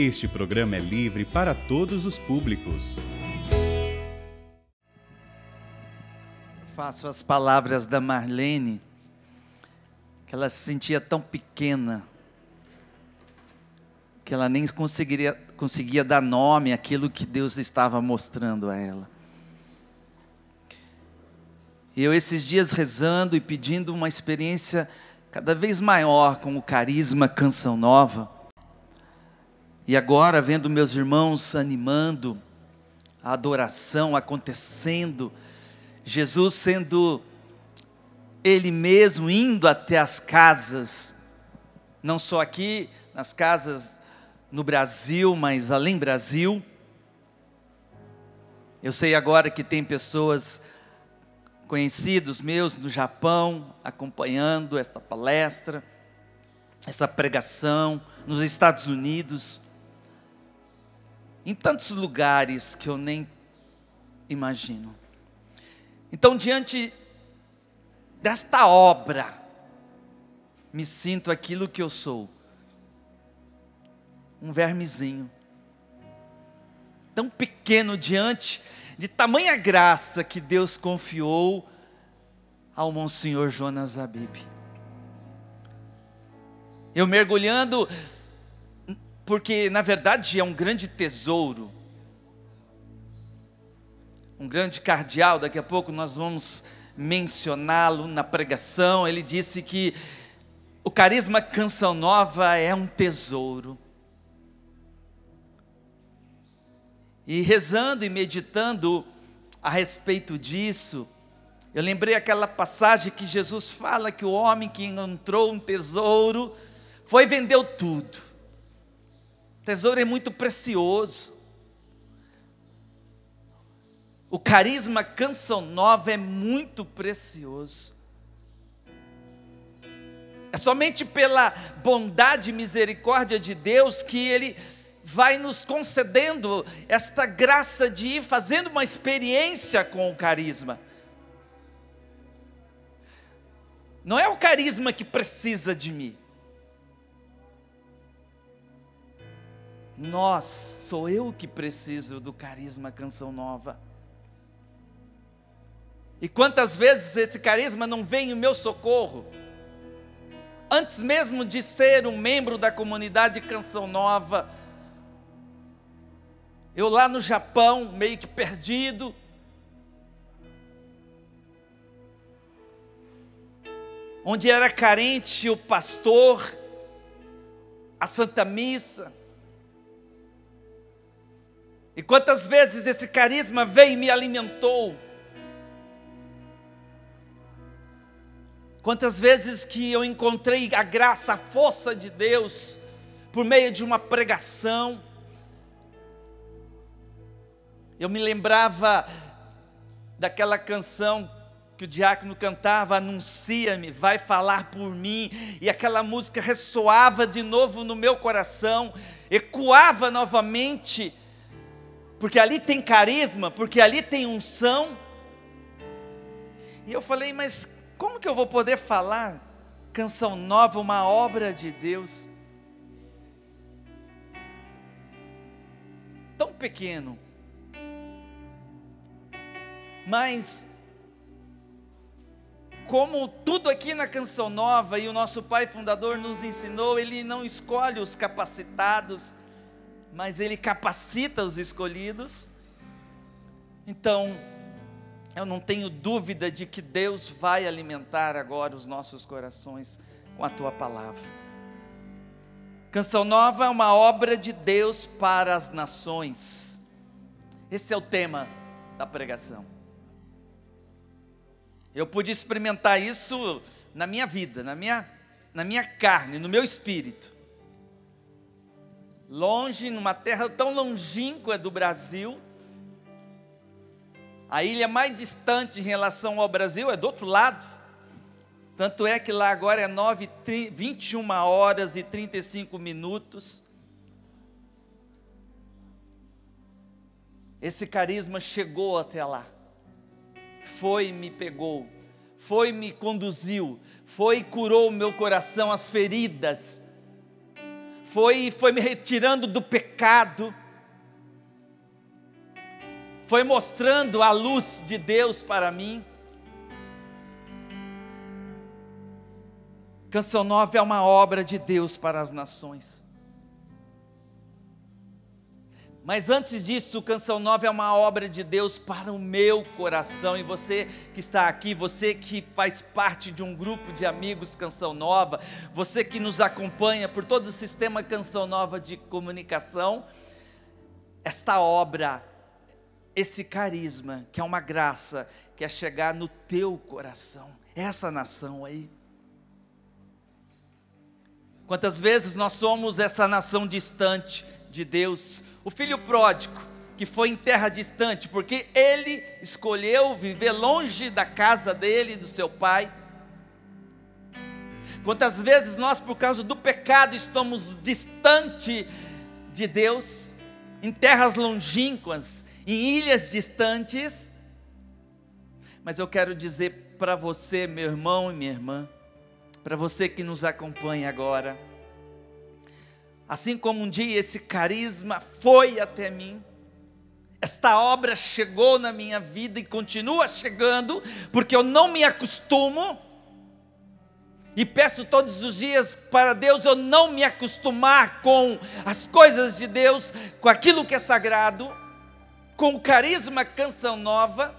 Este programa é livre para todos os públicos. Faço as palavras da Marlene, que ela se sentia tão pequena, que ela nem conseguia dar nome àquilo que Deus estava mostrando a ela. E eu esses dias rezando e pedindo uma experiência cada vez maior com o carisma Canção Nova. E agora vendo meus irmãos animando, a adoração acontecendo, Jesus sendo Ele mesmo indo até as casas, não só aqui nas casas no Brasil, mas além Brasil. Eu sei agora que tem pessoas conhecidos meus no Japão, acompanhando esta palestra, essa pregação, nos Estados Unidos, em tantos lugares que eu nem imagino. Então, diante desta obra, me sinto aquilo que eu sou, um vermezinho, tão pequeno diante de tamanha graça que Deus confiou ao Monsenhor Jonas Habib. Eu mergulhando, porque na verdade é um grande tesouro, um grande cardeal, daqui a pouco nós vamos mencioná-lo na pregação. Ele disse que o carisma Canção Nova é um tesouro. E rezando e meditando a respeito disso, eu lembrei aquela passagem que Jesus fala que o homem que encontrou um tesouro foi e vendeu tudo. O tesouro é muito precioso. O carisma Canção Nova é muito precioso. É somente pela bondade e misericórdia de Deus que Ele vai nos concedendo esta graça de ir fazendo uma experiência com o carisma. Não é o carisma que precisa de mim. Sou eu que preciso do carisma Canção Nova. E quantas vezes esse carisma não vem em meu socorro? Antes mesmo de ser um membro da comunidade Canção Nova, eu lá no Japão, meio que perdido, onde era carente o pastor, a Santa Missa. E quantas vezes esse carisma veio e me alimentou. Quantas vezes que eu encontrei a graça, a força de Deus, por meio de uma pregação. Eu me lembrava daquela canção que o diácono cantava, anuncia-me, vai falar por mim, e aquela música ressoava de novo no meu coração, ecoava novamente, porque ali tem carisma, porque ali tem unção. E eu falei, mas como que eu vou poder falar Canção Nova, uma obra de Deus, tão pequeno? Mas, como tudo aqui na Canção Nova, e o nosso pai fundador nos ensinou, ele não escolhe os capacitados, mas ele capacita os escolhidos. Então, eu não tenho dúvida de que Deus vai alimentar agora os nossos corações com a tua palavra. Canção Nova é uma obra de Deus para as nações. Esse é o tema da pregação. Eu pude experimentar isso na minha vida, na minha carne, no meu espírito. Longe, numa terra tão longínqua do Brasil, a ilha mais distante em relação ao Brasil é do outro lado. Tanto é que lá agora é 21 horas e 35 minutos. Esse carisma chegou até lá. Foi e me pegou, foi e me conduziu, foi e curou o meu coração, as feridas, foi me retirando do pecado, foi mostrando a luz de Deus para mim. Canção Nova é uma obra de Deus para as nações. Mas antes disso, Canção Nova é uma obra de Deus para o meu coração. E você que está aqui, você que faz parte de um grupo de amigos Canção Nova, você que nos acompanha por todo o sistema Canção Nova de comunicação, esta obra, esse carisma, que é uma graça, que é chegar no teu coração, essa nação aí. Quantas vezes nós somos essa nação distante de Deus? O filho pródigo, que foi em terra distante, porque ele escolheu viver longe da casa dele, do seu pai. Quantas vezes nós, por causa do pecado, estamos distante de Deus, em terras longínquas, em ilhas distantes. Mas eu quero dizer para você, meu irmão e minha irmã, para você que nos acompanha agora, assim como um dia esse carisma foi até mim, esta obra chegou na minha vida e continua chegando, porque eu não me acostumo, e peço todos os dias para Deus eu não me acostumar com as coisas de Deus, com aquilo que é sagrado, com o carisma Canção Nova,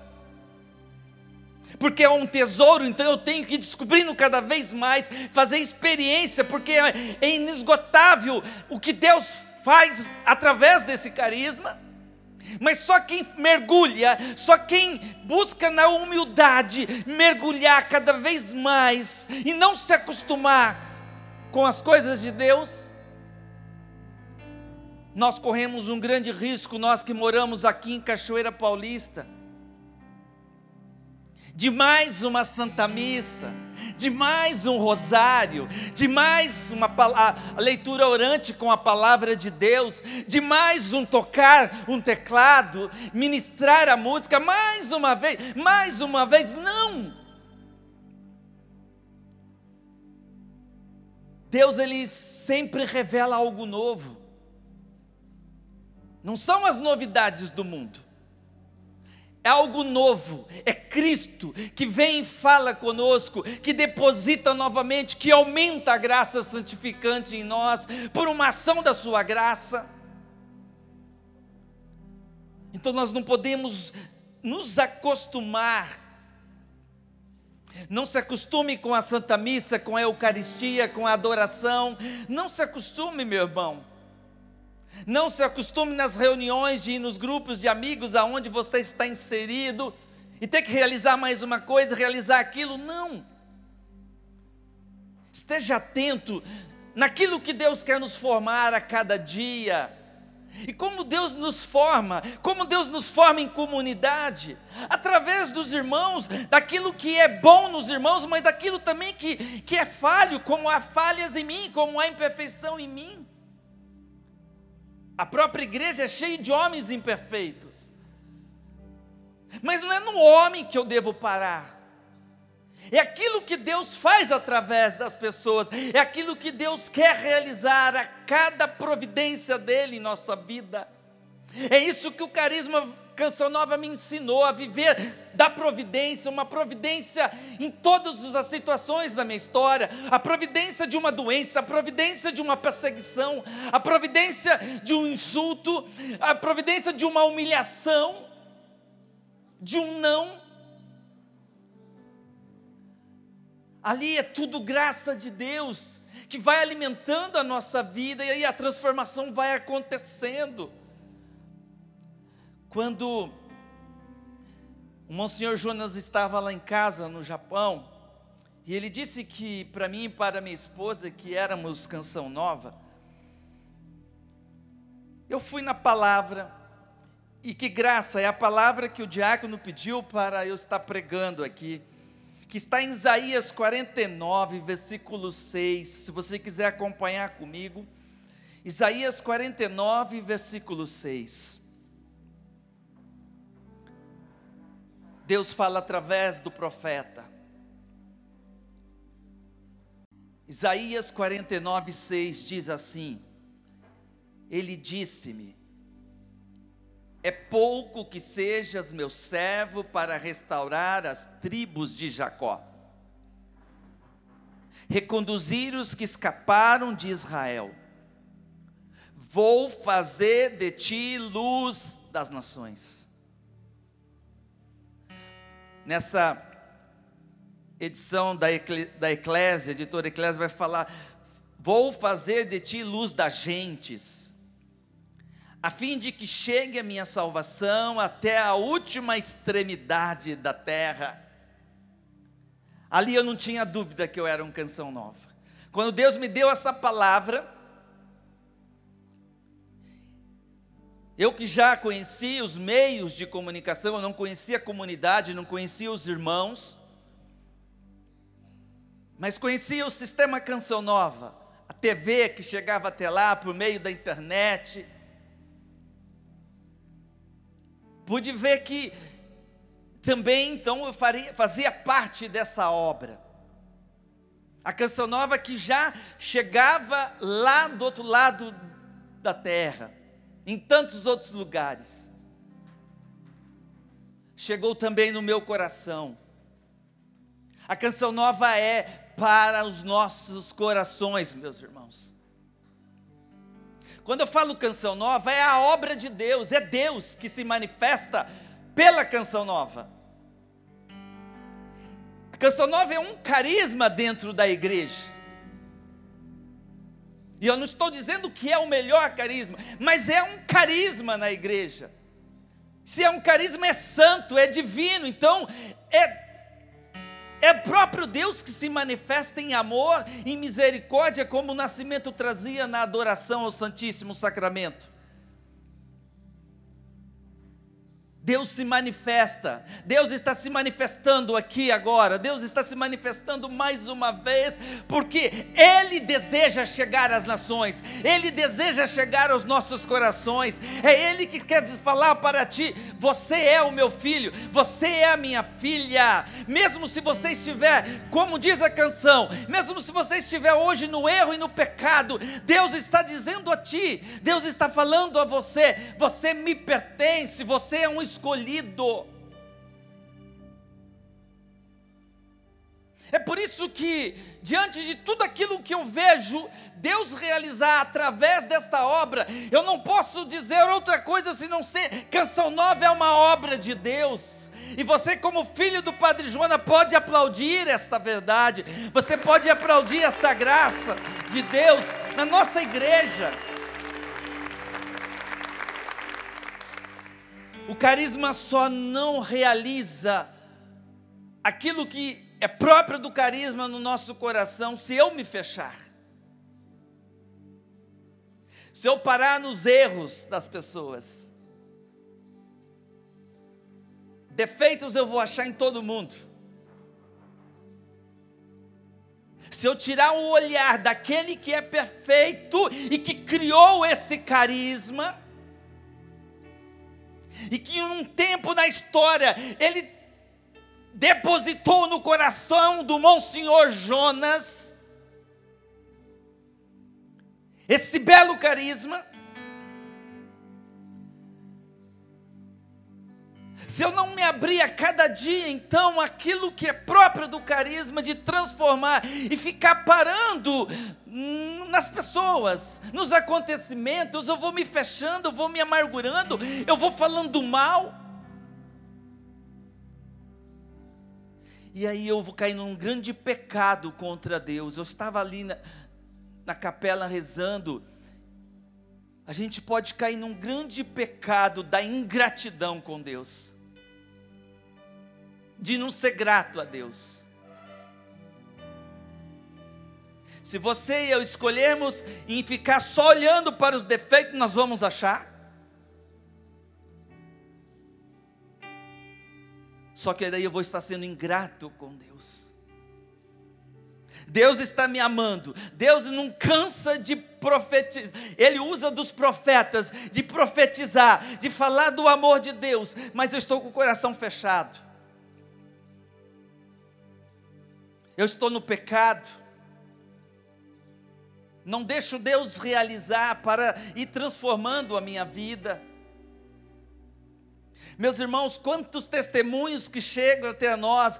porque é um tesouro, então eu tenho que ir descobrindo cada vez mais, fazer experiência, porque é inesgotável o que Deus faz através desse carisma. Mas só quem mergulha, só quem busca na humildade, mergulhar cada vez mais, e não se acostumar com as coisas de Deus, nós corremos um grande risco, nós que moramos aqui em Cachoeira Paulista, de mais uma Santa Missa, de mais um rosário, de mais a leitura orante com a palavra de Deus, de mais um tocar um teclado, ministrar a música, mais uma vez, não! Deus, Ele sempre revela algo novo, não são as novidades do mundo, é algo novo, é Cristo que vem e fala conosco, que deposita novamente, que aumenta a graça santificante em nós, por uma ação da sua graça. Então nós não podemos nos acostumar. Não se acostume com a Santa Missa, com a Eucaristia, com a adoração, não se acostume, meu irmão. Não se acostume nas reuniões e nos grupos de amigos aonde você está inserido e ter que realizar mais uma coisa, realizar aquilo, não. Esteja atento naquilo que Deus quer nos formar a cada dia. E como Deus nos forma em comunidade, através dos irmãos, daquilo que é bom nos irmãos, mas daquilo também que é falho, como há falhas em mim, como há imperfeição em mim. A própria igreja é cheia de homens imperfeitos. Mas não é no homem que eu devo parar. É aquilo que Deus faz através das pessoas. É aquilo que Deus quer realizar a cada providência dEle em nossa vida. É isso que o carisma Canção Nova me ensinou, a viver da providência, uma providência em todas as situações da minha história, a providência de uma doença, a providência de uma perseguição, a providência de um insulto, a providência de uma humilhação, de um não. Ali é tudo graça de Deus, que vai alimentando a nossa vida, e aí a transformação vai acontecendo. Quando o Monsenhor Jonas estava lá em casa, no Japão, e ele disse que para mim e para minha esposa, que éramos Canção Nova, eu fui na palavra, e que graça, é a palavra que o diácono pediu para eu estar pregando aqui, que está em Isaías 49, versículo 6, se você quiser acompanhar comigo, Isaías 49, versículo 6. Deus fala através do profeta. Isaías 49, 6 diz assim: ele disse-me: é pouco que sejas meu servo para restaurar as tribos de Jacó, reconduzir os que escaparam de Israel. Vou fazer de ti luz das nações. Nessa edição da Eclésia, editora Eclésia vai falar: vou fazer de ti luz das gentes, a fim de que chegue a minha salvação até a última extremidade da terra. Ali eu não tinha dúvida que eu era um Canção Nova. Quando Deus me deu essa palavra, eu que já conhecia os meios de comunicação, eu não conhecia a comunidade, não conhecia os irmãos, mas conhecia o sistema Canção Nova, a TV que chegava até lá por meio da internet. Pude ver que também então eu fazia parte dessa obra. A Canção Nova que já chegava lá do outro lado da terra, em tantos outros lugares, chegou também no meu coração. A Canção Nova é para os nossos corações, meus irmãos. Quando eu falo Canção Nova, é a obra de Deus, é Deus que se manifesta pela Canção Nova. A Canção Nova é um carisma dentro da igreja. E eu não estou dizendo que é o melhor carisma, mas é um carisma na igreja. Se é um carisma, é santo, é divino. Então, é próprio Deus que se manifesta em amor, em misericórdia, como o nascimento trazia na adoração ao Santíssimo Sacramento. Deus se manifesta, Deus está se manifestando aqui agora, Deus está se manifestando mais uma vez, porque Ele deseja chegar às nações, Ele deseja chegar aos nossos corações, é Ele que quer falar para ti: você é o meu filho, você é a minha filha. Mesmo se você estiver, como diz a canção, mesmo se você estiver hoje no erro e no pecado, Deus está dizendo a ti, Deus está falando a você: você me pertence, você é um escolhido. É por isso que, diante de tudo aquilo que eu vejo Deus realizar através desta obra, eu não posso dizer outra coisa senão ser: Canção Nova é uma obra de Deus. E você, como filho do Padre Joana, pode aplaudir esta verdade, você pode aplaudir essa graça de Deus na nossa igreja. O carisma só não realiza aquilo que é próprio do carisma no nosso coração se eu me fechar. Se eu parar nos erros das pessoas. Defeitos eu vou achar em todo mundo. Se eu tirar o olhar daquele que é perfeito e que criou esse carisma, e que em um tempo na história ele depositou no coração do Monsenhor Jonas esse belo carisma, se eu não me abrir a cada dia, então, aquilo que é próprio do carisma, de transformar e ficar parando nas pessoas, nos acontecimentos, eu vou me fechando, eu vou me amargurando, eu vou falando mal, e aí eu vou cair num grande pecado contra Deus. Eu estava ali na capela rezando. A gente pode cair num grande pecado da ingratidão com Deus, de não ser grato a Deus. Se você e eu escolhermos em ficar só olhando para os defeitos, nós vamos achar. Só que daí eu vou estar sendo ingrato com Deus. Deus está me amando, Deus não cansa de profetizar, Ele usa dos profetas, de profetizar, de falar do amor de Deus, mas eu estou com o coração fechado, eu estou no pecado, não deixo Deus realizar para ir transformando a minha vida. Meus irmãos, quantos testemunhos que chegam até nós.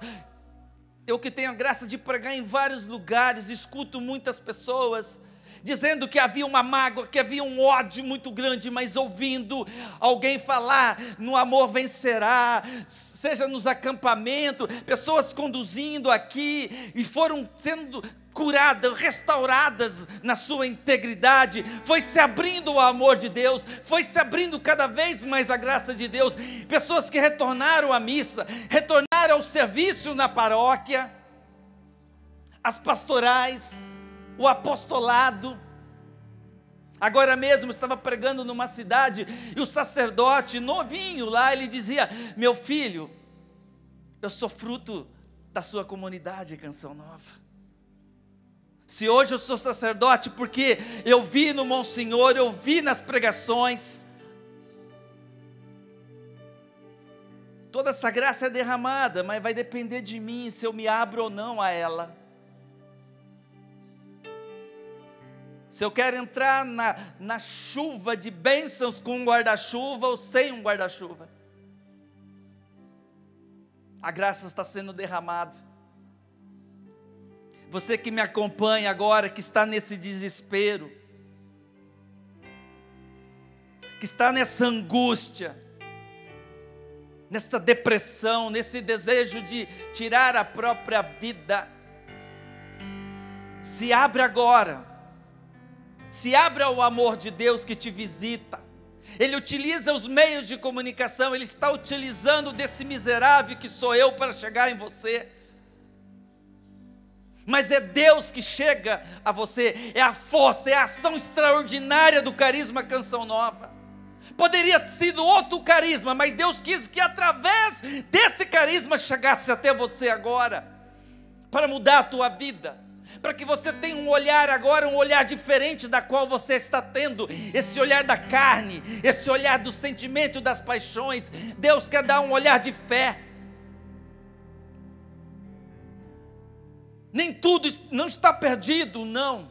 Eu que tenho a graça de pregar em vários lugares, escuto muitas pessoas dizendo que havia uma mágoa, que havia um ódio muito grande, mas ouvindo alguém falar, no amor vencerá, seja nos acampamentos, pessoas conduzindo aqui, e foram sendo curadas, restauradas na sua integridade, foi se abrindo o amor de Deus, foi se abrindo cada vez mais a graça de Deus, pessoas que retornaram à missa, retornaram ao serviço na paróquia, as pastorais, o apostolado. Agora mesmo estava pregando numa cidade, e o sacerdote novinho lá, ele dizia: meu filho, eu sou fruto da sua comunidade Canção Nova. Se hoje eu sou sacerdote, porque eu vi no Monsenhor, eu vi nas pregações, toda essa graça é derramada, mas vai depender de mim, se eu me abro ou não a ela. Se eu quero entrar na chuva de bênçãos com um guarda-chuva ou sem um guarda-chuva. A graça está sendo derramada. Você que me acompanha agora, que está nesse desespero, que está nessa angústia, nessa depressão, nesse desejo de tirar a própria vida, se abre agora. Se abra ao amor de Deus que te visita. Ele utiliza os meios de comunicação, Ele está utilizando desse miserável que sou eu para chegar em você. Mas é Deus que chega a você, é a força, é a ação extraordinária do carisma Canção Nova. Poderia ter sido outro carisma, mas Deus quis que através desse carisma chegasse até você agora, para mudar a tua vida. Para que você tenha um olhar agora, um olhar diferente da qual você está tendo, esse olhar da carne, esse olhar do sentimento, das paixões. Deus quer dar um olhar de fé. Nem tudo não está perdido, não.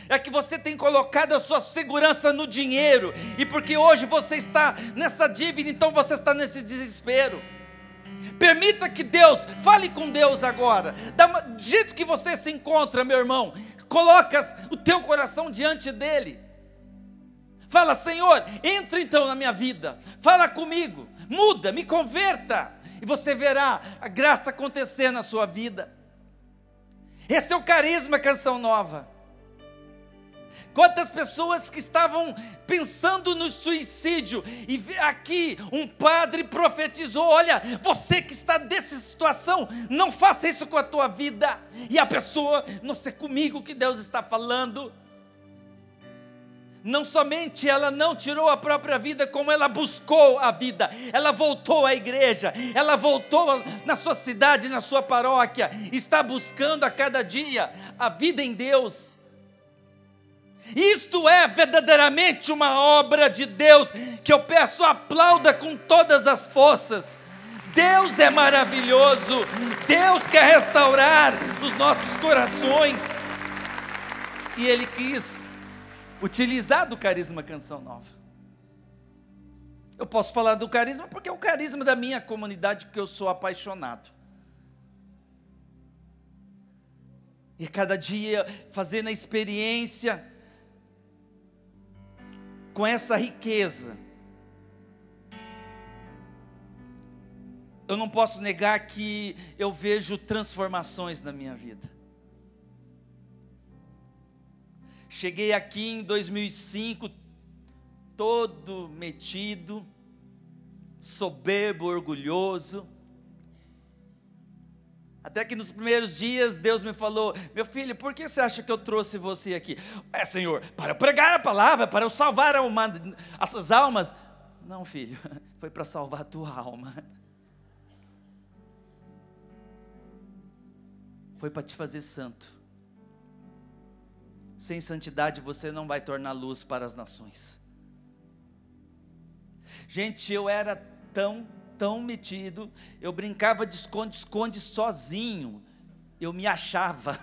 É que você tem colocado a sua segurança no dinheiro, e porque hoje você está nessa dívida, então você está nesse desespero. Permita que Deus, fale com Deus agora, do jeito que você se encontra, meu irmão, coloca o teu coração diante dEle, fala: Senhor, entra então na minha vida, fala comigo, muda, me converta, e você verá a graça acontecer na sua vida. Esse é o carisma Canção Nova. Quantas pessoas que estavam pensando no suicídio, e aqui um padre profetizou: olha, você que está nessa situação, não faça isso com a tua vida. E a pessoa: não sei, comigo que Deus está falando. Não somente ela não tirou a própria vida, como ela buscou a vida. Ela voltou à igreja, ela voltou na sua cidade, na sua paróquia, está buscando a cada dia a vida em Deus. Isto é verdadeiramente uma obra de Deus, que eu peço aplauda com todas as forças. Deus é maravilhoso, Deus quer restaurar os nossos corações, e Ele quis utilizar do carisma Canção Nova. Eu posso falar do carisma porque é o carisma da minha comunidade, que eu sou apaixonado. E cada dia fazendo a experiência com essa riqueza, eu não posso negar que eu vejo transformações na minha vida. Cheguei aqui em 2005, todo metido, soberbo, orgulhoso. Até que nos primeiros dias Deus me falou: meu filho, por que você acha que eu trouxe você aqui? Senhor, para pregar a palavra, para eu salvar as suas almas. Não, filho, foi para salvar a tua alma. Foi para te fazer santo. Sem santidade você não vai tornar luz para as nações. Gente, eu era tão metido, eu brincava de esconde-esconde sozinho, eu me achava.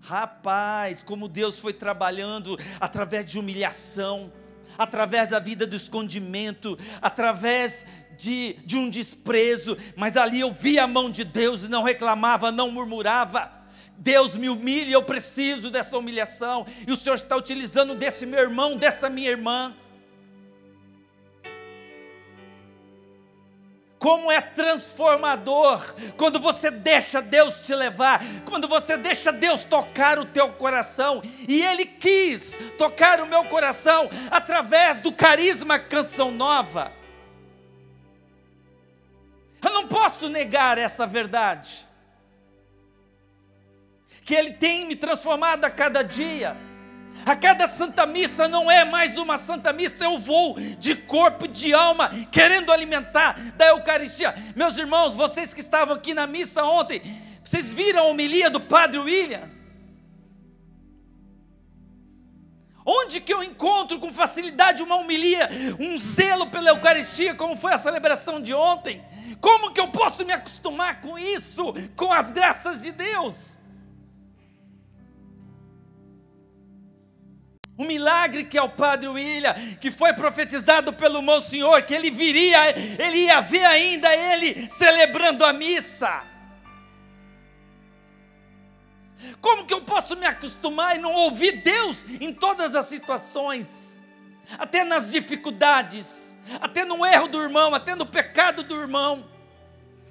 Rapaz, como Deus foi trabalhando através de humilhação, através da vida do escondimento, através de um desprezo, mas ali eu vi a mão de Deus e não reclamava, não murmurava. Deus me humilha, eu preciso dessa humilhação, e o Senhor está utilizando desse meu irmão, dessa minha irmã. Como é transformador quando você deixa Deus te levar, quando você deixa Deus tocar o teu coração, e Ele quis tocar o meu coração através do Carisma Canção Nova. Eu não posso negar essa verdade, que Ele tem me transformado a cada dia. A cada Santa Missa não é mais uma Santa Missa, eu vou de corpo e de alma, querendo alimentar da Eucaristia. Meus irmãos, vocês que estavam aqui na missa ontem, vocês viram a homilia do Padre William? Onde que eu encontro com facilidade uma homilia, um zelo pela Eucaristia, como foi a celebração de ontem? Como que eu posso me acostumar com isso, com as graças de Deus? O milagre que é o Padre William, que foi profetizado pelo Monsenhor, que ele viria, ele ia ver ainda ele celebrando a missa. Como que eu posso me acostumar e não ouvir Deus em todas as situações? Até nas dificuldades, até no erro do irmão, até no pecado do irmão.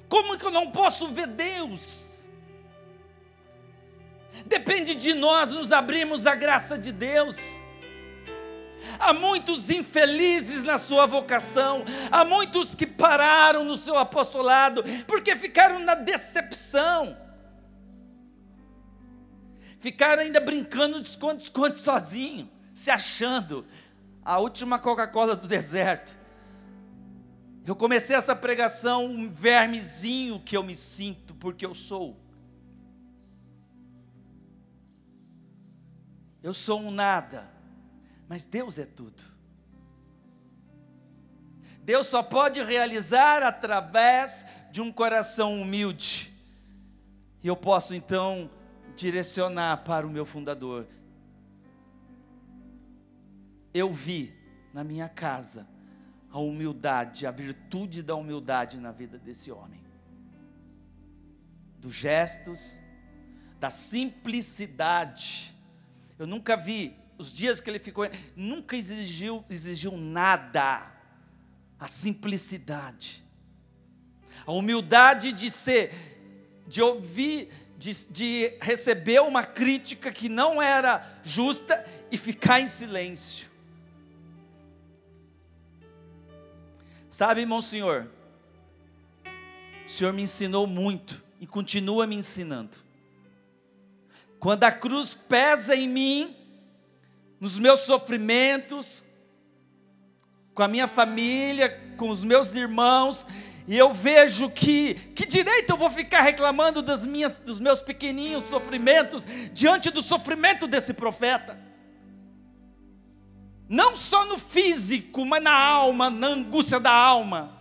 Como que eu não posso ver Deus? Depende de nós nos abrirmos à graça de Deus. Há muitos infelizes na sua vocação, há muitos que pararam no seu apostolado, porque ficaram na decepção, ficaram ainda brincando de esconde-esconde sozinho, se achando a última Coca-Cola do deserto. Eu comecei essa pregação, um vermezinho que eu me sinto, porque eu sou. Eu sou um nada, mas Deus é tudo. Deus só pode realizar através de um coração humilde. E eu posso então direcionar para o meu fundador. Eu vi na minha casa a humildade, a virtude da humildade na vida desse homem. Dos gestos, da simplicidade. Eu nunca vi, os dias que ele ficou, nunca exigiu nada. A simplicidade, a humildade de ouvir, de receber uma crítica que não era justa e ficar em silêncio. Sabe, Monsenhor, o Senhor me ensinou muito e continua me ensinando. Quando a cruz pesa em mim, nos meus sofrimentos, com a minha família, com os meus irmãos, e eu vejo que direito eu vou ficar reclamando dos meus pequeninhos sofrimentos, diante do sofrimento desse profeta? Não só no físico, mas na alma, na angústia da alma.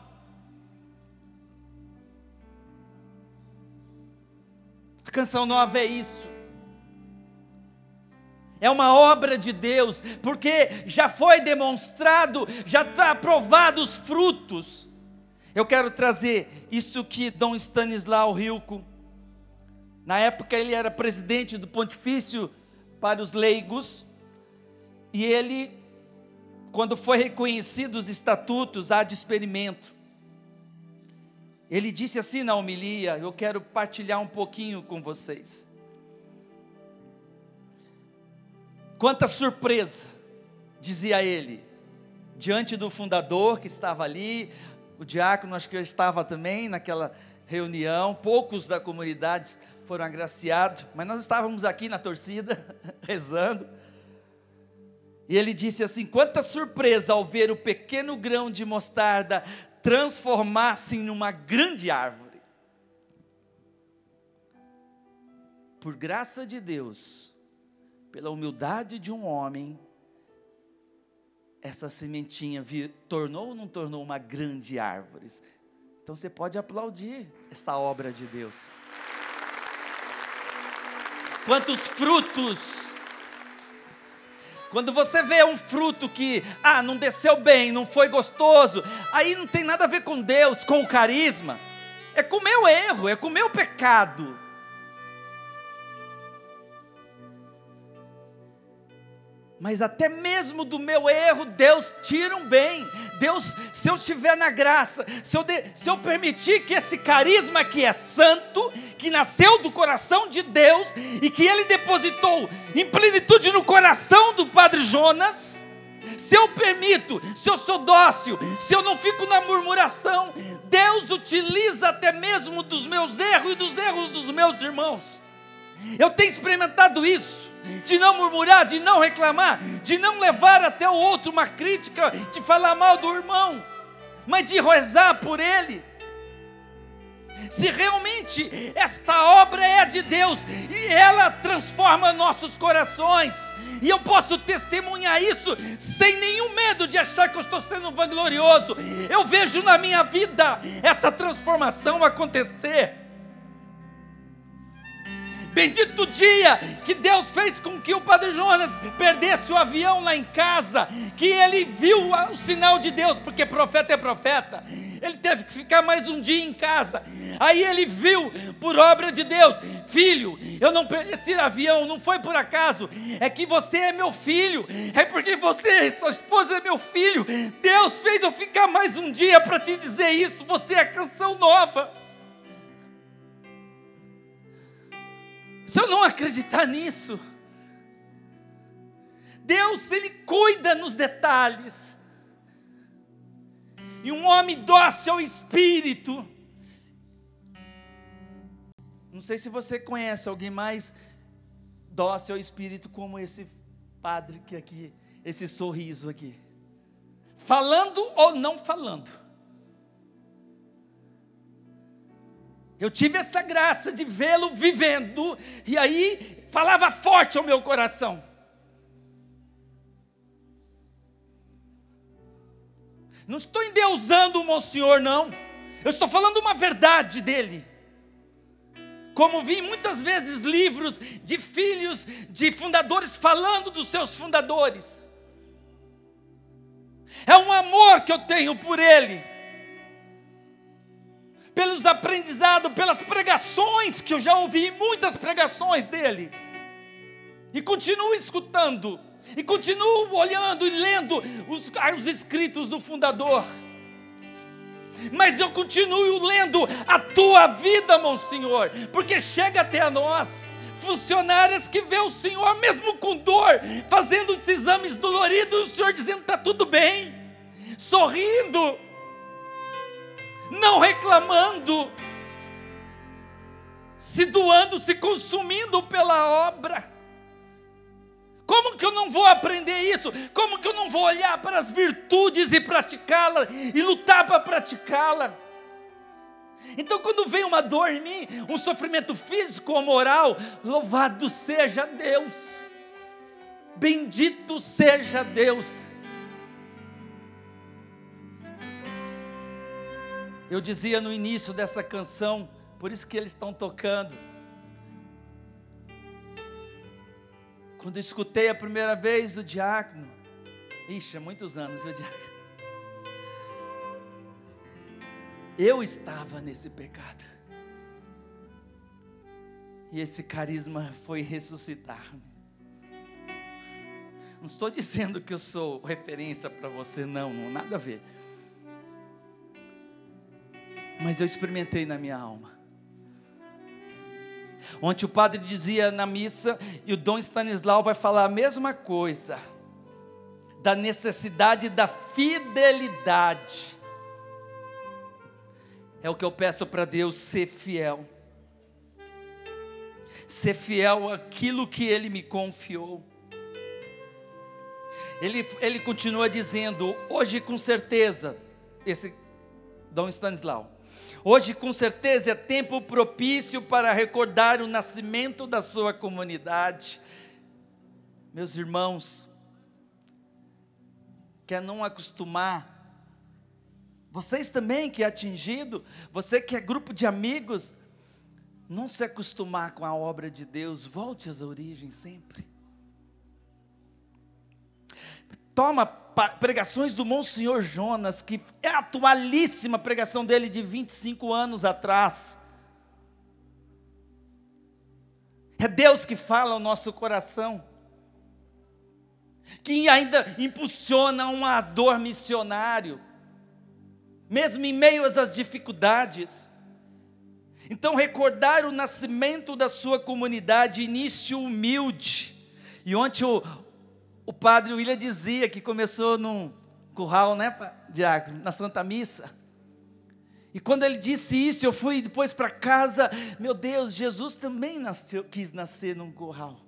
A Canção Nova é isso. É uma obra de Deus, porque já foi demonstrado, já está aprovado os frutos. Eu quero trazer isso que Dom Stanislau Rilko, na época ele era presidente do Pontifício para os leigos, e ele, quando foi reconhecido os estatutos ad experimento, ele disse assim na homilia, eu quero partilhar um pouquinho com vocês. Quanta surpresa, dizia ele, diante do fundador que estava ali, o diácono acho que eu estava também naquela reunião, poucos da comunidade foram agraciados, mas nós estávamos aqui na torcida, rezando, e ele disse assim, quanta surpresa ao ver o pequeno grão de mostarda transformar-se em uma grande árvore. Por graça de Deus, pela humildade de um homem, essa sementinha tornou ou não tornou uma grande árvore? Então você pode aplaudir essa obra de Deus. Quantos frutos. Quando você vê um fruto que, não desceu bem, não foi gostoso, aí não tem nada a ver com Deus, com o carisma. É com o meu erro, é com o meu pecado. Mas até mesmo do meu erro, Deus tira um bem. Deus, se eu estiver na graça, se eu permitir que esse carisma que é santo, que nasceu do coração de Deus, e que Ele depositou em plenitude no coração do Padre Jonas, se eu permito, se eu sou dócil, se eu não fico na murmuração, Deus utiliza até mesmo dos meus erros e dos erros dos meus irmãos. Eu tenho experimentado isso. De não murmurar, de não reclamar, de não levar até o outro uma crítica, de falar mal do irmão, mas de rezar por ele. Se realmente esta obra é de Deus, e ela transforma nossos corações, e eu posso testemunhar isso sem nenhum medo de achar que eu estou sendo vanglorioso. Eu vejo na minha vida essa transformação acontecer. Bendito dia que Deus fez com que o Padre Jonas perdesse o avião lá em casa, que ele viu o sinal de Deus, porque profeta é profeta. Ele teve que ficar mais um dia em casa. Aí ele viu, por obra de Deus: filho, esse avião não foi por acaso, é que você é meu filho, é porque você, sua esposa, é meu filho. Deus fez eu ficar mais um dia para te dizer isso. Você é Canção Nova. Se eu não acreditar nisso, Deus, Ele cuida nos detalhes. E um homem dócil ao Espírito. Não sei se você conhece alguém mais dócil ao Espírito como esse padre que aqui, esse sorriso aqui. Falando ou não falando. Eu tive essa graça de vê-lo vivendo, e aí falava forte ao meu coração. Não estou endeusando o Monsenhor, não. Eu estou falando uma verdade dele. Como vi muitas vezes livros de filhos de fundadores falando dos seus fundadores. É um amor que eu tenho por ele. Pelos aprendizados, pelas pregações, que eu já ouvi muitas pregações dele, e continuo escutando, e continuo olhando e lendo os escritos do fundador, mas eu continuo lendo a tua vida, Monsenhor, porque chega até a nós, funcionárias que vê o Senhor, mesmo com dor, fazendo esses exames doloridos, o Senhor dizendo: está tudo bem, sorrindo, não reclamando, se doando, se consumindo pela obra. Como que eu não vou aprender isso? Como que eu não vou olhar para as virtudes e praticá-la, e lutar para praticá-la? Então, quando vem uma dor em mim, um sofrimento físico ou moral, louvado seja Deus, bendito seja Deus. Eu dizia no início dessa canção, por isso que eles estão tocando. Quando eu escutei a primeira vez o diácono, há muitos anos o diácono, eu estava nesse pecado. E esse carisma foi ressuscitar-me. Não estou dizendo que eu sou referência para você, não, nada a ver. Mas eu experimentei na minha alma. Ontem o padre dizia na missa, e o Dom Stanislau vai falar a mesma coisa, da necessidade da fidelidade. É o que eu peço para Deus: ser fiel. Ser fiel àquilo que Ele me confiou. Ele continua dizendo, hoje com certeza, esse Dom Stanislau, hoje com certeza é tempo propício para recordar o nascimento da sua comunidade. Meus irmãos, quer não acostumar, vocês também que é atingido, você que é grupo de amigos, não se acostumar com a obra de Deus, volte às origens sempre. Toma pregações do Monsenhor Jonas, que é a atualíssima pregação dele de 25 anos atrás. É Deus que fala ao nosso coração, que ainda impulsiona um ardor missionário, mesmo em meio às dificuldades. Então, recordar o nascimento da sua comunidade, início humilde. E ontem o padre William dizia que começou num curral, né, diácono, na Santa Missa. E quando ele disse isso, eu fui depois para casa, meu Deus, Jesus também quis nascer num curral.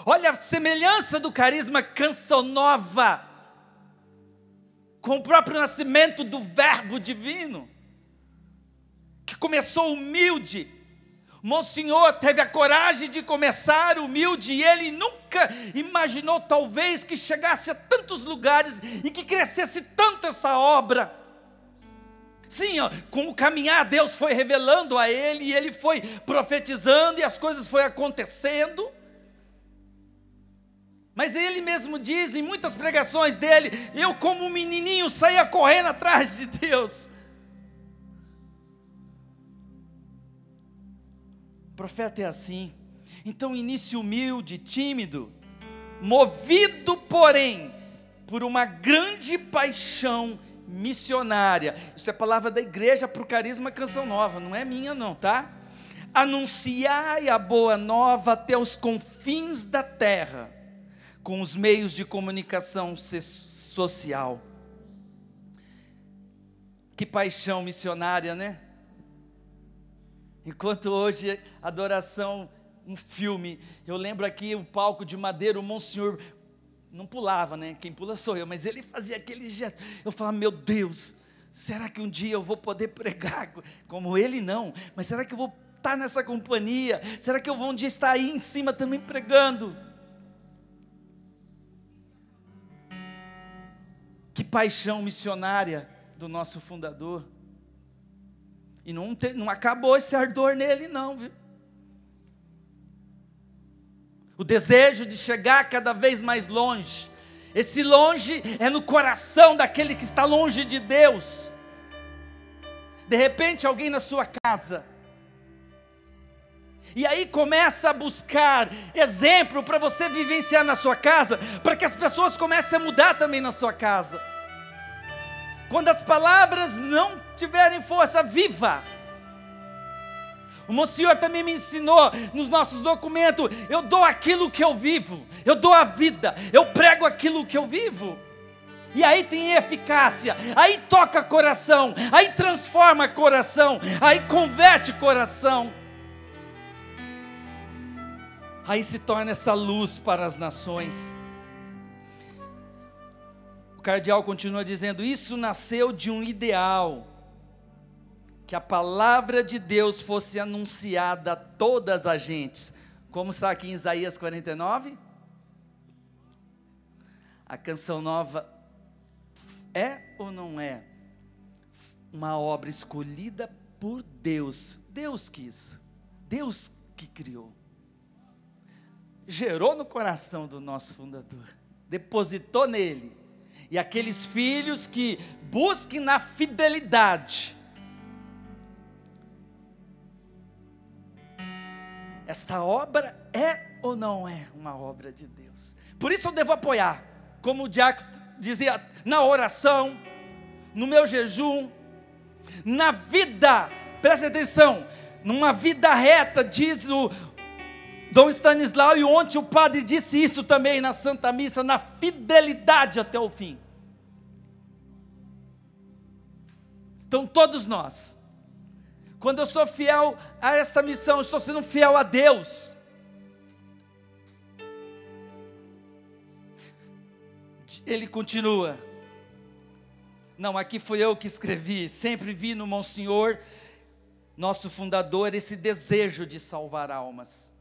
Olha a semelhança do carisma Canção Nova com o próprio nascimento do Verbo Divino, que começou humilde. Monsenhor teve a coragem de começar humilde, e ele nunca imaginou talvez que chegasse a tantos lugares e que crescesse tanto essa obra. Sim, ó, com o caminhar Deus foi revelando a ele, e ele foi profetizando, e as coisas foram acontecendo. Mas ele mesmo diz em muitas pregações dele, eu como um menininho saía correndo atrás de Deus. O profeta é assim. Então, início humilde, tímido, movido, porém, por uma grande paixão missionária. Isso é palavra da igreja para o carisma Canção Nova, não é minha não, tá? Anunciai a boa nova até os confins da terra, com os meios de comunicação social. Que paixão missionária, né? Enquanto hoje adoração, um filme, eu lembro aqui o palco de madeira, o Monsenhor não pulava, né? Quem pula sou eu, mas ele fazia aquele gesto. Eu falava, meu Deus, será que um dia eu vou poder pregar como ele? Não, mas será que eu vou estar nessa companhia? Será que eu vou um dia estar aí em cima também pregando? Que paixão missionária do nosso fundador. E não acabou esse ardor nele não, viu? O desejo de chegar cada vez mais longe. Esse longe é no coração daquele que está longe de Deus. De repente alguém na sua casa, e aí começa a buscar exemplo para você vivenciar na sua casa, para que as pessoas comecem a mudar também na sua casa. Quando as palavras não tiverem força, viva. O Monsenhor também me ensinou nos nossos documentos, eu dou aquilo que eu vivo, eu dou a vida, eu prego aquilo que eu vivo. E aí tem eficácia, aí toca coração, aí transforma coração, aí converte coração. Aí se torna essa luz para as nações. O cardeal continua dizendo, isso nasceu de um ideal, que a palavra de Deus fosse anunciada a todas as gentes, como está aqui em Isaías 49, a Canção Nova é ou não é uma obra escolhida por Deus? Deus quis, Deus que criou, gerou no coração do nosso fundador, depositou nele, e aqueles filhos que busquem na fidelidade, esta obra é ou não é uma obra de Deus? Por isso eu devo apoiar, como o diácono dizia, na oração, no meu jejum, na vida, presta atenção, numa vida reta, diz o Dom Stanislau, e ontem o padre disse isso também na Santa Missa, na fidelidade até o fim. Então todos nós, quando eu sou fiel a esta missão, eu estou sendo fiel a Deus. Ele continua, não, aqui fui eu que escrevi, sempre vi no Monsenhor, nosso fundador, esse desejo de salvar almas.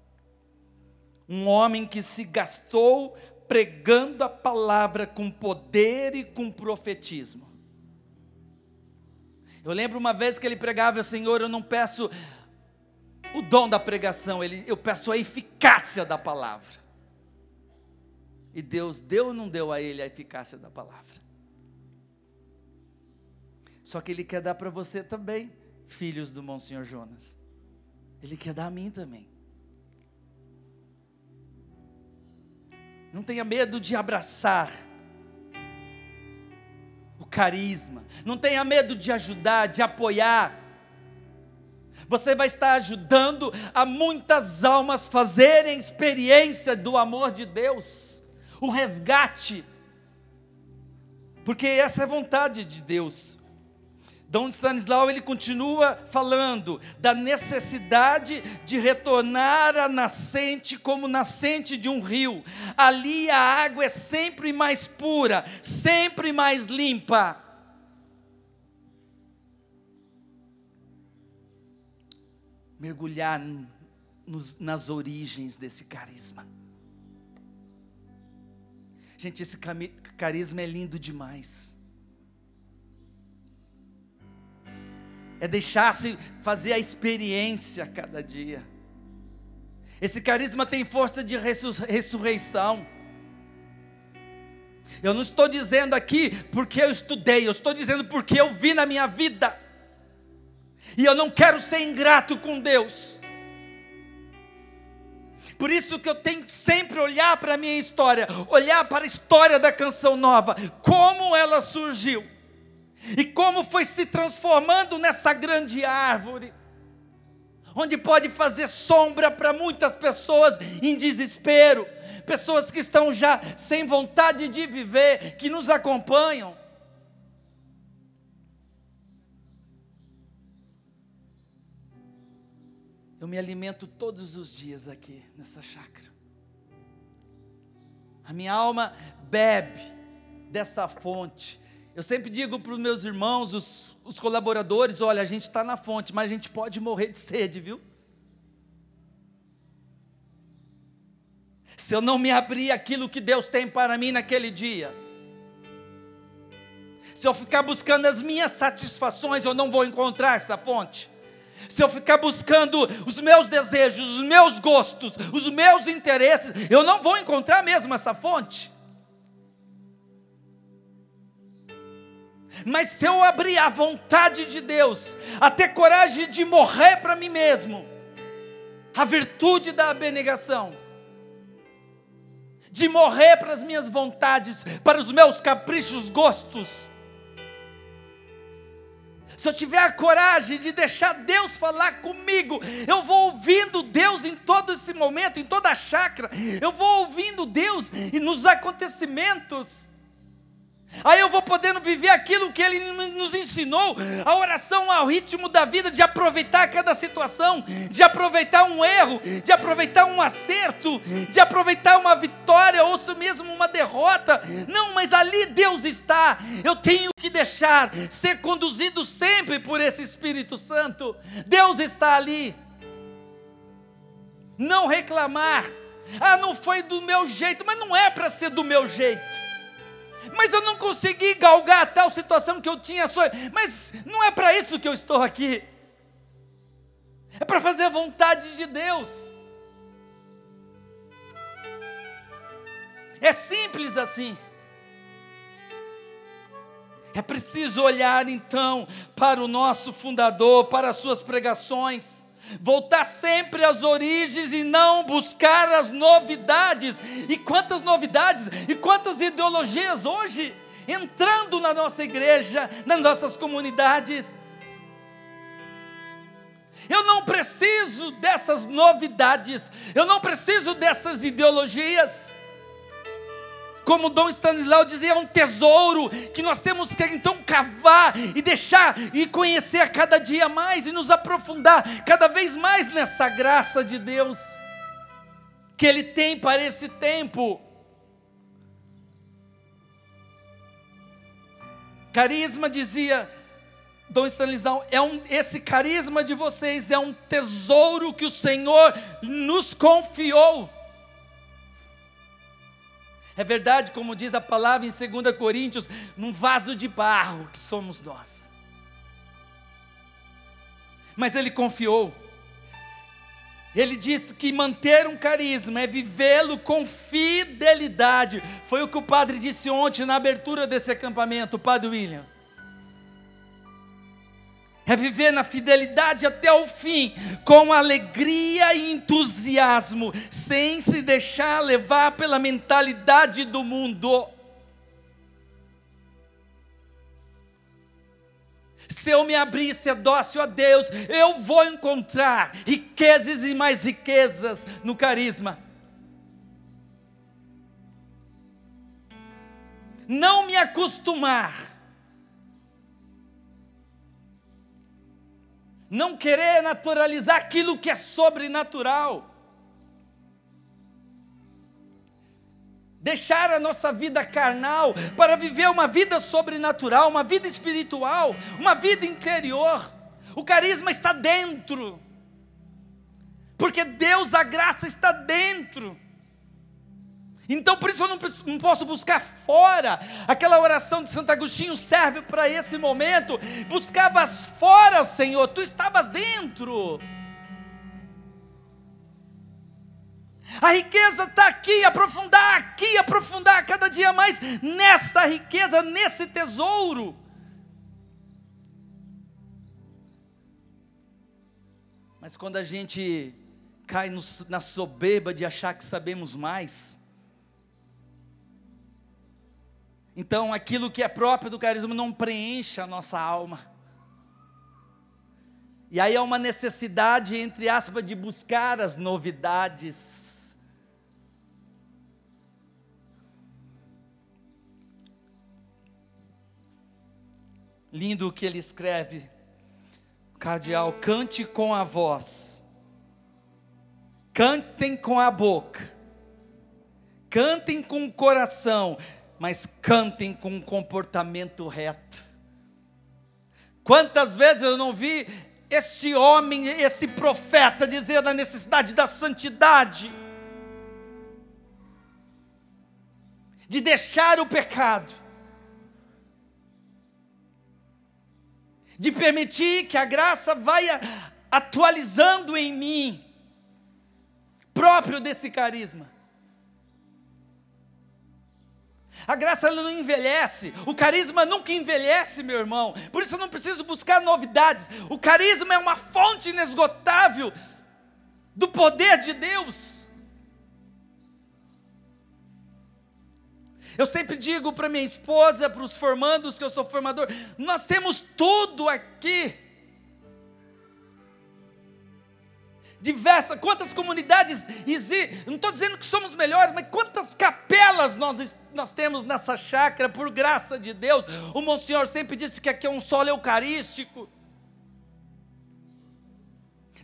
Um homem que se gastou pregando a palavra com poder e com profetismo. Eu lembro uma vez que ele pregava, Senhor, eu não peço o dom da pregação, eu peço a eficácia da palavra. E Deus deu ou não deu a ele a eficácia da palavra? Só que Ele quer dar para você também, filhos do Monsenhor Jonas. Ele quer dar a mim também. Não tenha medo de abraçar o carisma. Não tenha medo de ajudar, de apoiar. Você vai estar ajudando a muitas almas fazerem experiência do amor de Deus, o resgate, porque essa é a vontade de Deus. Dom Stanislau, ele continua falando da necessidade de retornar à nascente como nascente de um rio. Ali a água é sempre mais pura, sempre mais limpa. Mergulhar nas origens desse carisma. Gente, esse carisma é lindo demais. É deixar-se fazer a experiência a cada dia. Esse carisma tem força de ressurreição. Eu não estou dizendo aqui porque eu estudei, eu estou dizendo porque eu vi na minha vida. E eu não quero ser ingrato com Deus. Por isso que eu tenho que sempre olhar para a minha história, olhar para a história da Canção Nova, como ela surgiu. E como foi se transformando nessa grande árvore, onde pode fazer sombra para muitas pessoas em desespero, pessoas que estão já sem vontade de viver, que nos acompanham. Eu me alimento todos os dias aqui nessa chácara. A minha alma bebe dessa fonte. Eu sempre digo para os meus irmãos, os colaboradores, olha, a gente está na fonte, mas a gente pode morrer de sede, viu? Se eu não me abrir aquilo que Deus tem para mim naquele dia, se eu ficar buscando as minhas satisfações, eu não vou encontrar essa fonte. Se eu ficar buscando os meus desejos, os meus gostos, os meus interesses, eu não vou encontrar mesmo essa fonte. Mas se eu abrir a vontade de Deus, a ter coragem de morrer para mim mesmo, a virtude da abnegação, de morrer para as minhas vontades, para os meus caprichos, gostos, se eu tiver a coragem de deixar Deus falar comigo, eu vou ouvindo Deus em todo esse momento, em toda a chácara, eu vou ouvindo Deus e nos acontecimentos. Aí eu vou podendo viver aquilo que Ele nos ensinou, a oração ao ritmo da vida, de aproveitar cada situação, de aproveitar um erro, de aproveitar um acerto, de aproveitar uma vitória, ou se mesmo uma derrota. Não, mas ali Deus está, eu tenho que deixar ser conduzido sempre por esse Espírito Santo. Deus está ali. Não reclamar, não foi do meu jeito, mas não é para ser do meu jeito. Mas eu não consegui galgar a tal situação que eu tinha, mas não é para isso que eu estou aqui. É para fazer a vontade de Deus. É simples assim. É preciso olhar então para o nosso fundador, para as suas pregações, voltar sempre às origens e não buscar as novidades. E quantas novidades e quantas ideologias hoje entrando na nossa igreja, nas nossas comunidades. Eu não preciso dessas novidades, eu não preciso dessas ideologias. Como Dom Stanislau dizia, é um tesouro que nós temos que então cavar e deixar e conhecer a cada dia mais e nos aprofundar cada vez mais nessa graça de Deus que Ele tem para esse tempo. Carisma, dizia Dom Stanislau, esse carisma de vocês é um tesouro que o Senhor nos confiou. É verdade, como diz a palavra em 2 Coríntios, num vaso de barro que somos nós. Mas Ele confiou. Ele disse que manter um carisma é vivê-lo com fidelidade. Foi o que o padre disse ontem na abertura desse acampamento, o padre William. É viver na fidelidade até o fim, com alegria e entusiasmo, sem se deixar levar pela mentalidade do mundo. Se eu me abrir, ser dócil a Deus, eu vou encontrar riquezas e mais riquezas no carisma. Não me acostumar. Não querer naturalizar aquilo que é sobrenatural. Deixar a nossa vida carnal para viver uma vida sobrenatural, uma vida espiritual, uma vida interior. O carisma está dentro, porque Deus, a graça está dentro. Então por isso eu não posso buscar fora. Aquela oração de Santo Agostinho serve para esse momento. Buscavas fora, Senhor, tu estavas dentro. A riqueza está aqui, aprofundar cada dia mais nesta riqueza, nesse tesouro. Mas quando a gente cai na soberba de achar que sabemos mais, então aquilo que é próprio do carisma não preenche a nossa alma. E aí há uma necessidade, entre aspas, de buscar as novidades. Lindo o que ele escreve, cardeal: cante com a voz, cantem com a boca, cantem com o coração, mas cantem com um comportamento reto. Quantas vezes eu não vi este homem, esse profeta dizer da necessidade da santidade, de deixar o pecado, de permitir que a graça vai atualizando em mim, próprio desse carisma. A graça ela não envelhece, o carisma nunca envelhece, meu irmão. Por isso eu não preciso buscar novidades. O carisma é uma fonte inesgotável do poder de Deus. Eu sempre digo para minha esposa, para os formandos, que eu sou formador, nós temos tudo aqui. Quantas comunidades existem, não estou dizendo que somos melhores, mas quantas capelas nós temos nessa chácara, por graça de Deus. O Monsenhor sempre disse que aqui é um solo eucarístico.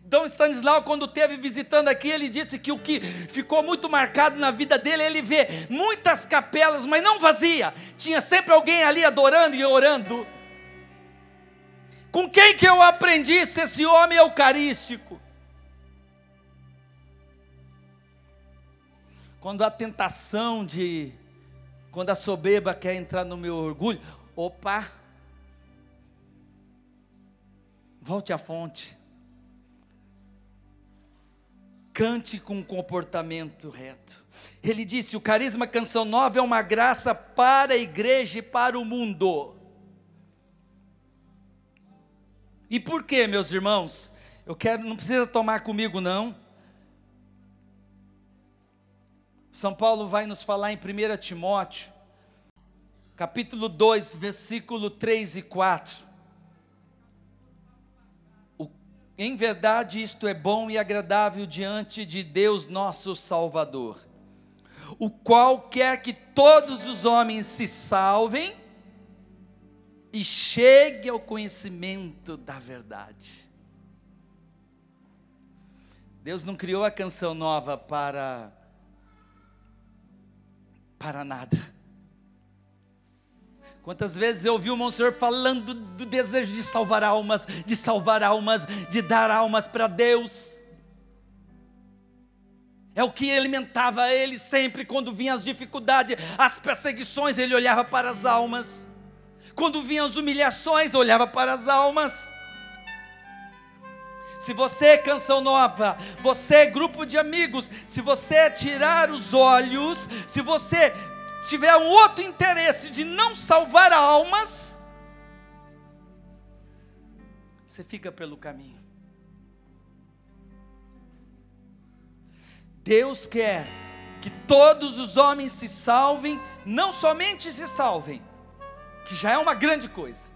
Dom Stanislau, quando esteve visitando aqui, ele disse que o que ficou muito marcado na vida dele, ele vê muitas capelas, mas não vazia, tinha sempre alguém ali adorando e orando. Com quem que eu aprendi ser esse homem eucarístico? Quando a tentação quando a soberba quer entrar no meu orgulho, opa, volte à fonte. Cante com um comportamento reto. Ele disse: o carisma Canção Nova é uma graça para a igreja e para o mundo. E por quê, meus irmãos? Não precisa tomar comigo não. São Paulo vai nos falar em 1 Timóteo, capítulo 2, versículo 3 e 4. Em verdade isto é bom e agradável diante de Deus nosso Salvador, o qual quer que todos os homens se salvem e cheguem ao conhecimento da verdade. Deus não criou a Canção Nova para nada. Quantas vezes eu ouvi o Monsenhor falando do desejo de salvar almas, de dar almas para Deus. É o que alimentava ele sempre. Quando vinham as dificuldades, as perseguições, ele olhava para as almas. Quando vinham as humilhações, olhava para as almas. Se você, Canção Nova, você, grupo de amigos, se você tirar os olhos, se você tiver um outro interesse de não salvar almas, você fica pelo caminho. Deus quer que todos os homens se salvem, não somente se salvem, que já é uma grande coisa.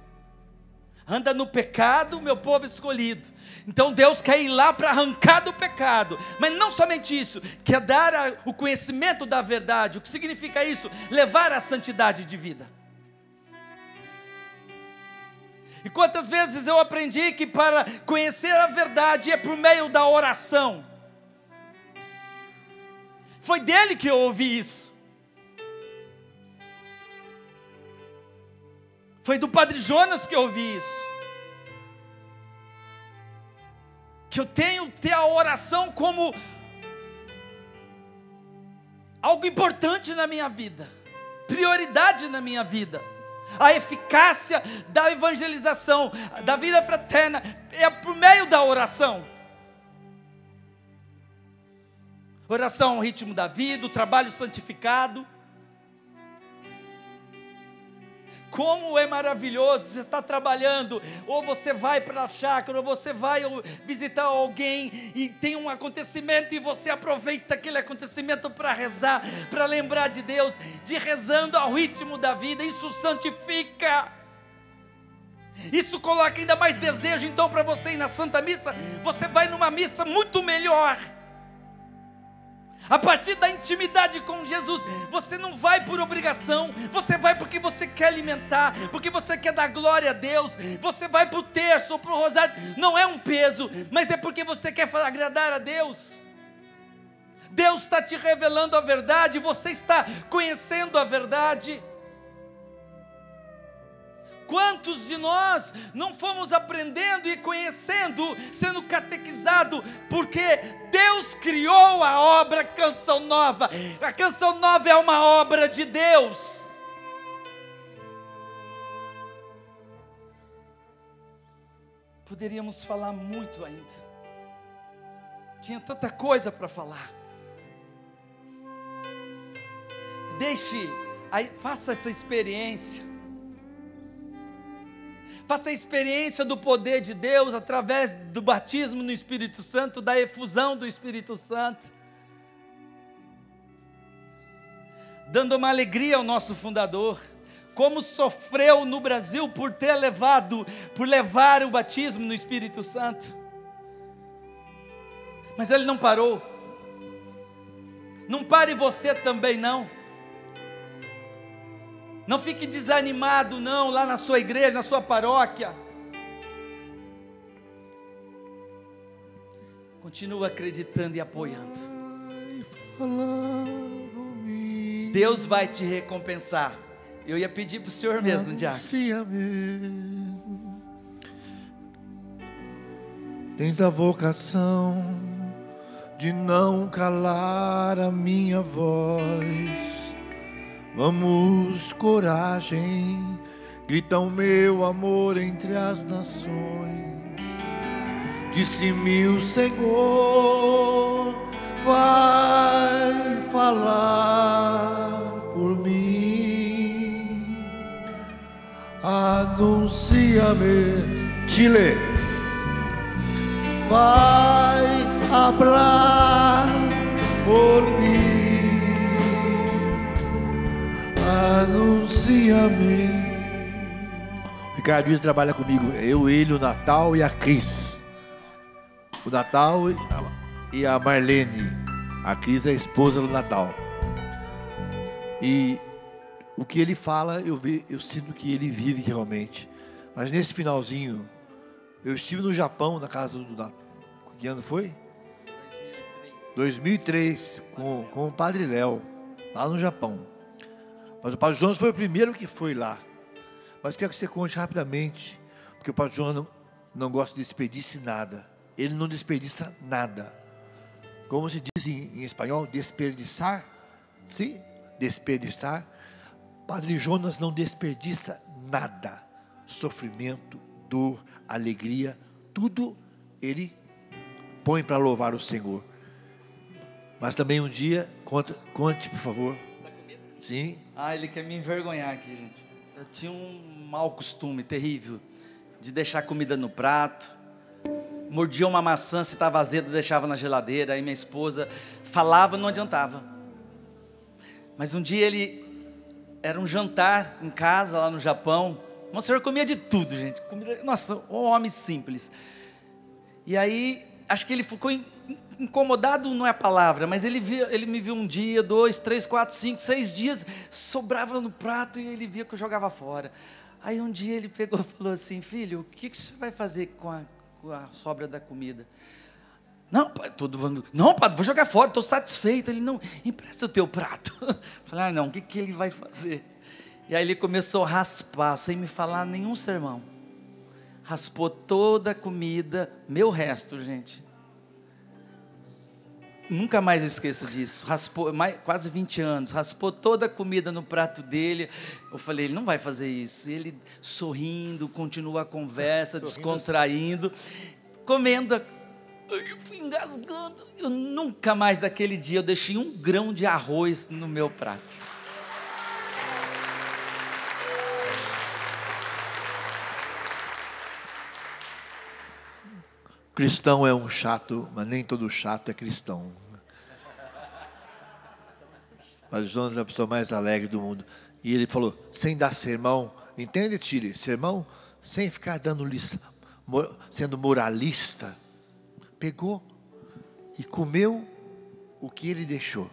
Anda no pecado, meu povo escolhido. Então Deus quer ir lá para arrancar do pecado. Mas não somente isso, quer dar o conhecimento da verdade. O que significa isso? Levar a santidade de vida. E quantas vezes eu aprendi que para conhecer a verdade é por meio da oração. Foi dele que eu ouvi isso. Foi do Padre Jonas que eu ouvi isso. Que eu tenho que ter a oração como algo importante na minha vida, prioridade na minha vida. A eficácia da evangelização, da vida fraterna, é por meio da oração. Oração é o ritmo da vida, o trabalho santificado. Como é maravilhoso, você está trabalhando, ou você vai para a chácara, ou você vai visitar alguém, e tem um acontecimento, e você aproveita aquele acontecimento para rezar, para lembrar de Deus, de rezando ao ritmo da vida. Isso santifica, isso coloca ainda mais desejo, então, para você ir na Santa Missa. Você vai numa missa muito melhor, a partir da intimidade com Jesus. Você não vai por obrigação, você vai porque você quer alimentar, porque você quer dar glória a Deus. Você vai para o terço ou para o rosário, não é um peso, mas é porque você quer agradar a Deus. Deus está te revelando a verdade, você está conhecendo a verdade. Quantos de nós não fomos aprendendo e conhecendo, sendo catequizado, porque Deus criou a obra Canção Nova. A Canção Nova é uma obra de Deus. Poderíamos falar muito ainda. Tinha tanta coisa para falar. Faça essa experiência. Faça a experiência do poder de Deus através do batismo no Espírito Santo, da efusão do Espírito Santo, dando uma alegria ao nosso fundador. Como sofreu no Brasil por levar o batismo no Espírito Santo. Mas ele não parou. Não pare você também não. Não fique desanimado não, lá na sua igreja, na sua paróquia. Continua acreditando e apoiando. Deus vai te recompensar. Eu ia pedir para o senhor mesmo, diácono. Tens a vocação de não calar a minha voz. Vamos, coragem, grita o meu amor entre as nações. Disse-me o Senhor, vai falar por mim. Anuncia-me, Chile, vai hablar por mim. Anuncia-me. O Ricardinho trabalha comigo, eu, ele, o Natal e a Cris. O Natal e a Marlene. A Cris é a esposa do Natal. E o que ele fala, eu sinto que ele vive realmente. Mas nesse finalzinho, eu estive no Japão, na casa do Natal. Que ano foi? 2003, com o Padre Léo, lá no Japão. Mas o Padre Jonas foi o primeiro que foi lá. Mas quero que você conte rapidamente, porque o Padre Jonas não gosta de desperdício nada. Ele não desperdiça nada. Como se diz em espanhol, desperdiçar. Sim, desperdiçar. Padre Jonas não desperdiça nada. Sofrimento, dor, alegria, tudo ele põe para louvar o Senhor. Mas também um dia, conte, por favor. Sim. Ele quer me envergonhar aqui, gente. Eu tinha um mau costume terrível de deixar comida no prato. Mordia uma maçã, se estava azeda, deixava na geladeira. Aí minha esposa falava, não adiantava. Mas um dia era um jantar em casa lá no Japão. O senhor comia de tudo, gente. Nossa, um homem simples. E aí, acho que ele ficou incomodado, não é a palavra, mas ele me viu um dia, 2, 3, 4, 5, 6 dias, sobrava no prato e ele via que eu jogava fora. Aí um dia ele pegou e falou assim: filho, o que você vai fazer com a sobra da comida? Não, pai, não, pai, vou jogar fora, estou satisfeito. Ele: não, empresta o teu prato. Eu falei: não, o que ele vai fazer? E aí ele começou a raspar, sem me falar nenhum sermão. Raspou toda a comida, meu resto, gente. Nunca mais eu esqueço disso. Raspou, quase 20 anos, raspou toda a comida no prato dele. Eu falei: ele não vai fazer isso. E ele sorrindo, continua a conversa, descontraindo, comendo. Eu fui engasgando. Eu nunca mais daquele dia eu deixei um grão de arroz no meu prato. Cristão é um chato, mas nem todo chato é cristão. Mas Jonas é a pessoa mais alegre do mundo. E ele falou, sem dar sermão, entende, Tire? Sermão, sem ficar dando lição, sendo moralista. Pegou e comeu o que ele deixou.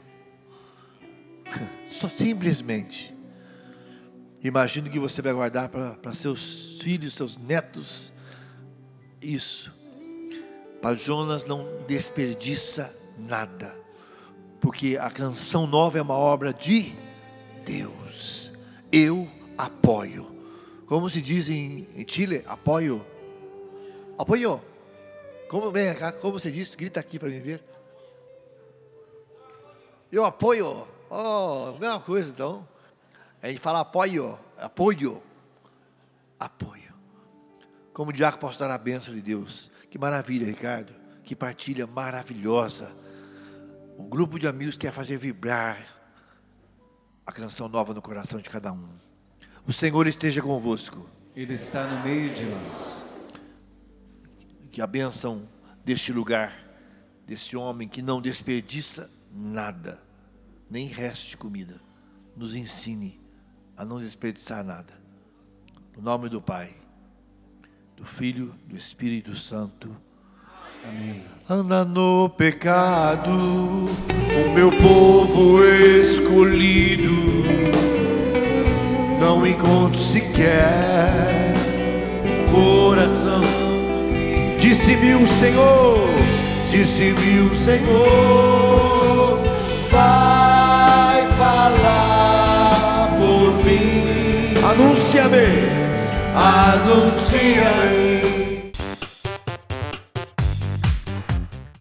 Só simplesmente. Imagino que você vai guardar para seus filhos, seus netos. Isso. Para Jonas não desperdiça nada, porque a canção nova é uma obra de Deus. Eu apoio. Como se diz em Chile? Apoio. Apoio. Como vem cá? Como você diz? Grita aqui para mim ver. Eu apoio. Oh, mesma coisa então. A gente fala apoio. Apoio. Apoio. Como o diácono posso dar a bênção de Deus. Que maravilha, Ricardo. Que partilha maravilhosa. Um grupo de amigos quer fazer vibrar a canção nova no coração de cada um. O Senhor esteja convosco. Ele está no meio de nós. Que a bênção deste lugar, desse homem que não desperdiça nada, nem resto de comida, nos ensine a não desperdiçar nada. No nome do Pai, do Filho, do Espírito Santo. Amém. Anda no pecado, o meu povo escolhido, não encontro sequer coração. Disse-me o Senhor, vai falar por mim. Anuncia-me.